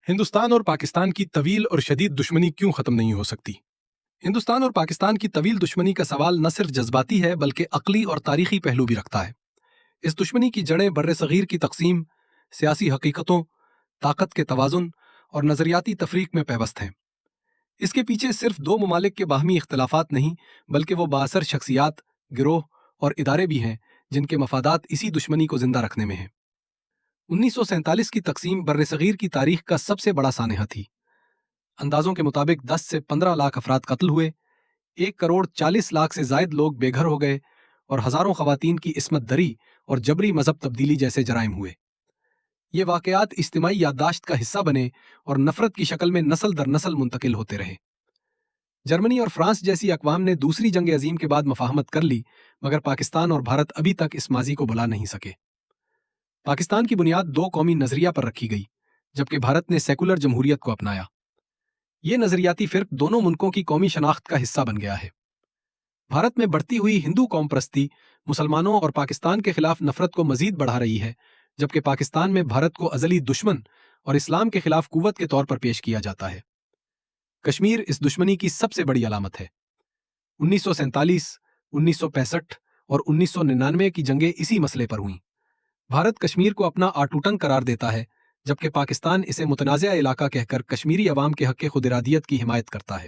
ہندوستان اور پاکستان کی طویل اور شدید دشمنی کیوں ختم نہیں ہو سکتی؟ ہندوستان اور پاکستان کی طویل دشمنی کا سوال نہ صرف جذباتی ہے بلکہ عقلی اور تاریخی پہلو بھی رکھتا ہے۔ اس دشمنی کی جڑیں بر صغیر کی تقسیم، سیاسی حقیقتوں، طاقت کے توازن اور نظریاتی تفریق میں پیوست ہیں۔ اس کے پیچھے صرف دو ممالک کے باہمی اختلافات نہیں بلکہ وہ بااثر شخصیات، گروہ اور ادارے بھی ہیں جن کے مفادات اسی دشمنی کو زندہ رکھنے میں ہیں۔ 1947 کی تقسیم بر صغیر کی تاریخ کا سب سے بڑا سانحہ تھی۔ اندازوں کے مطابق 10 سے 15 لاکھ افراد قتل ہوئے، 1 کروڑ 40 لاکھ سے زائد لوگ بے گھر ہو گئے اور ہزاروں خواتین کی عصمت دری اور جبری مذہب تبدیلی جیسے جرائم ہوئے۔ یہ واقعات اجتماعی یادداشت کا حصہ بنے اور نفرت کی شکل میں نسل در نسل منتقل ہوتے رہے۔ جرمنی اور فرانس جیسی اقوام نے دوسری جنگ عظیم کے بعد مفاہمت کر لی، مگر پاکستان اور بھارت ابھی تک اس ماضی کو بھلا نہیں سکے۔ پاکستان کی بنیاد دو قومی نظریہ پر رکھی گئی، جبکہ بھارت نے سیکولر جمہوریت کو اپنایا۔ یہ نظریاتی فرق دونوں ملکوں کی قومی شناخت کا حصہ بن گیا ہے۔ بھارت میں بڑھتی ہوئی ہندو قوم پرستی مسلمانوں اور پاکستان کے خلاف نفرت کو مزید بڑھا رہی ہے، جبکہ پاکستان میں بھارت کو ازلی دشمن اور اسلام کے خلاف قوت کے طور پر پیش کیا جاتا ہے۔ کشمیر اس دشمنی کی سب سے بڑی علامت ہے۔ 1947، 1965 اور 1999 کی جنگیں اسی مسئلے پر ہوئیں۔ بھارت کشمیر کو اپنا آٹوٹن قرار دیتا ہے، جبکہ پاکستان اسے متنازع علاقہ کہہ کر کشمیری عوام کے حق خود ارادیت کی حمایت کرتا ہے۔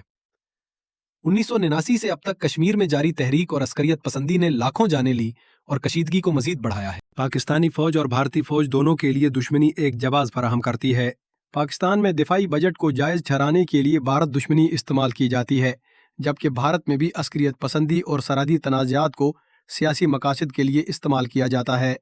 1979 سے اب تک کشمیر میں جاری تحریک اور عسکریت پسندی نے لاکھوں جانیں لی اور کشیدگی کو مزید بڑھایا ہے۔ پاکستانی فوج اور بھارتی فوج دونوں کے لیے دشمنی ایک جواز فراہم کرتی ہے۔ پاکستان میں دفاعی بجٹ کو جائز ٹھہرانے کے لیے بھارت دشمنی استعمال کی جاتی ہے، جبکہ بھارت میں بھی عسکریت پسندی اور سرحدی تنازعات کو سیاسی مقاصد کے لیے استعمال کیا جاتا ہے۔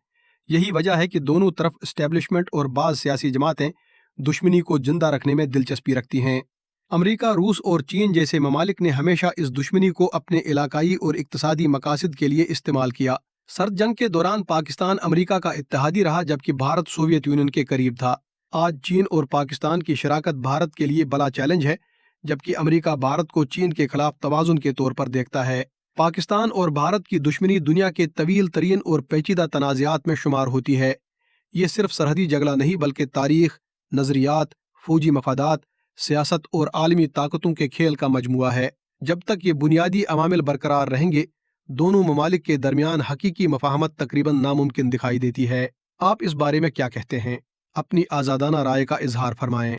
یہی وجہ ہے کہ دونوں طرف اسٹیبلشمنٹ اور بعض سیاسی جماعتیں دشمنی کو زندہ رکھنے میں دلچسپی رکھتی ہیں۔ امریکہ، روس اور چین جیسے ممالک نے ہمیشہ اس دشمنی کو اپنے علاقائی اور اقتصادی مقاصد کے لیے استعمال کیا۔ سرد جنگ کے دوران پاکستان امریکہ کا اتحادی رہا، جبکہ بھارت سوویت یونین کے قریب تھا۔ آج چین اور پاکستان کی شراکت بھارت کے لیے بڑا چیلنج ہے، جبکہ امریکہ بھارت کو چین کے خلاف توازن کے طور پر دیکھتا ہے۔ پاکستان اور بھارت کی دشمنی دنیا کے طویل ترین اور پیچیدہ تنازعات میں شمار ہوتی ہے۔ یہ صرف سرحدی جھگڑا نہیں بلکہ تاریخ، نظریات، فوجی مفادات، سیاست اور عالمی طاقتوں کے کھیل کا مجموعہ ہے۔ جب تک یہ بنیادی عوامل برقرار رہیں گے، دونوں ممالک کے درمیان حقیقی مفاہمت تقریباً ناممکن دکھائی دیتی ہے۔ آپ اس بارے میں کیا کہتے ہیں؟ اپنی آزادانہ رائے کا اظہار فرمائیں۔